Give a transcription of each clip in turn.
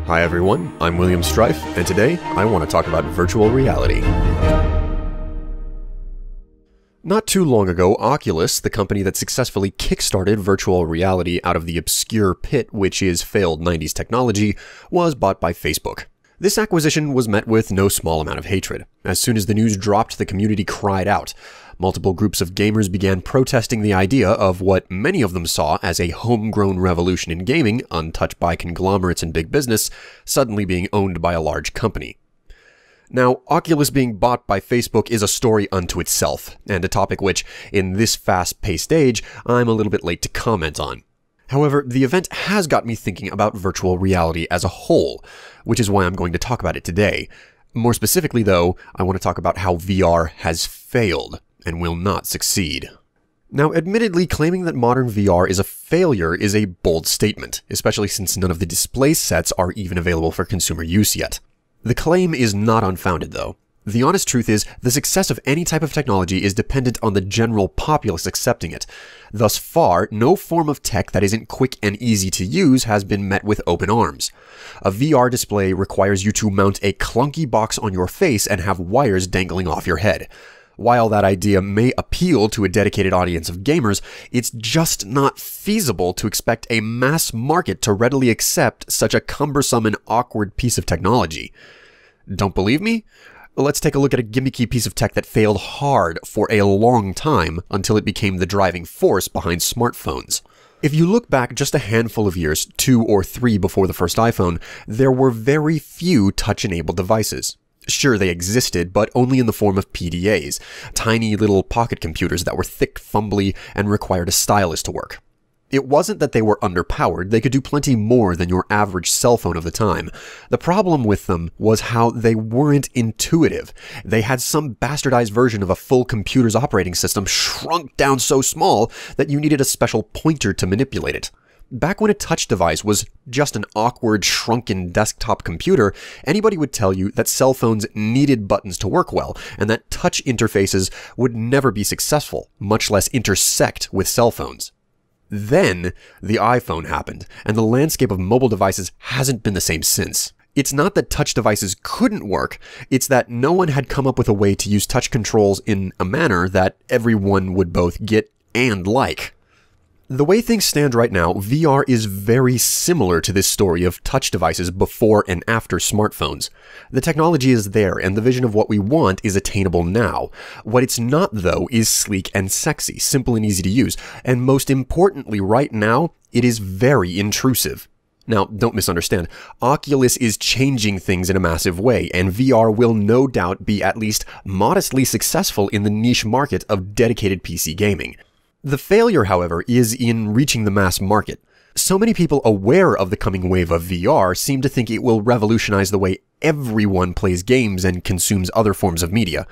Hi everyone, I'm William Strife, and today I want to talk about virtual reality. Not too long ago, Oculus, the company that successfully kickstarted virtual reality out of the obscure pit which is failed 90s technology, was bought by Facebook. This acquisition was met with no small amount of hatred. As soon as the news dropped, the community cried out. Multiple groups of gamers began protesting the idea of what many of them saw as a homegrown revolution in gaming, untouched by conglomerates and big business, suddenly being owned by a large company. Now, Oculus being bought by Facebook is a story unto itself, and a topic which, in this fast-paced age, I'm a little bit late to comment on. However, the event has got me thinking about virtual reality as a whole, which is why I'm going to talk about it today. More specifically, though, I want to talk about how VR has failed and will not succeed. Now, admittedly, claiming that modern VR is a failure is a bold statement, especially since none of the display sets are even available for consumer use yet. The claim is not unfounded, though. The honest truth is, the success of any type of technology is dependent on the general populace accepting it. Thus far, no form of tech that isn't quick and easy to use has been met with open arms. A VR display requires you to mount a clunky box on your face and have wires dangling off your head. While that idea may appeal to a dedicated audience of gamers, it's just not feasible to expect a mass market to readily accept such a cumbersome and awkward piece of technology. Don't believe me? Let's take a look at a gimmicky piece of tech that failed hard for a long time until it became the driving force behind smartphones. If you look back just a handful of years, 2 or 3 before the first iPhone, there were very few touch-enabled devices. Sure, they existed, but only in the form of PDAs, tiny little pocket computers that were thick, fumbly, and required a stylus to work. It wasn't that they were underpowered, they could do plenty more than your average cell phone of the time. The problem with them was how they weren't intuitive. They had some bastardized version of a full computer's operating system shrunk down so small that you needed a special pointer to manipulate it. Back when a touch device was just an awkward, shrunken desktop computer, anybody would tell you that cell phones needed buttons to work well, and that touch interfaces would never be successful, much less intersect with cell phones. Then, the iPhone happened, and the landscape of mobile devices hasn't been the same since. It's not that touch devices couldn't work, it's that no one had come up with a way to use touch controls in a manner that everyone would both get and like. The way things stand right now, VR is very similar to this story of touch devices before and after smartphones. The technology is there, and the vision of what we want is attainable now. What it's not, though, is sleek and sexy, simple and easy to use, and most importantly right now, it is very intrusive. Now, don't misunderstand, Oculus is changing things in a massive way, and VR will no doubt be at least modestly successful in the niche market of dedicated PC gaming. The failure, however, is in reaching the mass market. So many people aware of the coming wave of VR seem to think it will revolutionize the way everyone plays games and consumes other forms of media,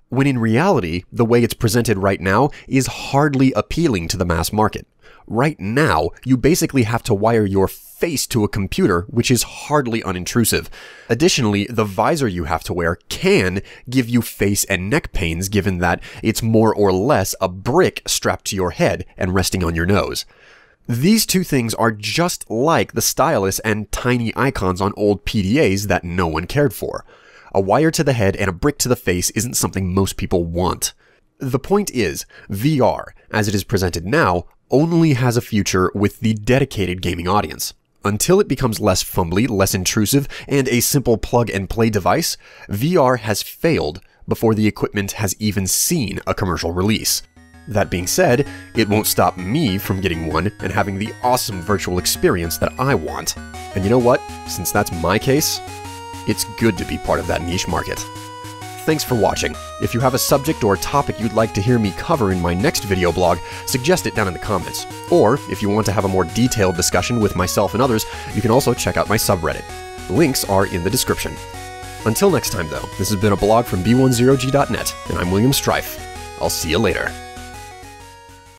when in reality, the way it's presented right now is hardly appealing to the mass market. Right now, you basically have to wire your face to a computer, which is hardly unintrusive. Additionally, the visor you have to wear can give you face and neck pains given that it's more or less a brick strapped to your head and resting on your nose. These two things are just like the stylus and tiny icons on old PDAs that no one cared for. A wire to the head and a brick to the face isn't something most people want. The point is, VR, as it is presented now, only has a future with the dedicated gaming audience. Until it becomes less fumbly, less intrusive, and a simple plug-and-play device, VR has failed before the equipment has even seen a commercial release. That being said, it won't stop me from getting one and having the awesome virtual experience that I want. And you know what? Since that's my case, it's good to be part of that niche market. Thanks for watching. If you have a subject or topic you'd like to hear me cover in my next video blog, suggest it down in the comments. Or, if you want to have a more detailed discussion with myself and others, you can also check out my subreddit. Links are in the description. Until next time though, this has been a blog from B10g.net, and I'm William Strife. I'll see you later.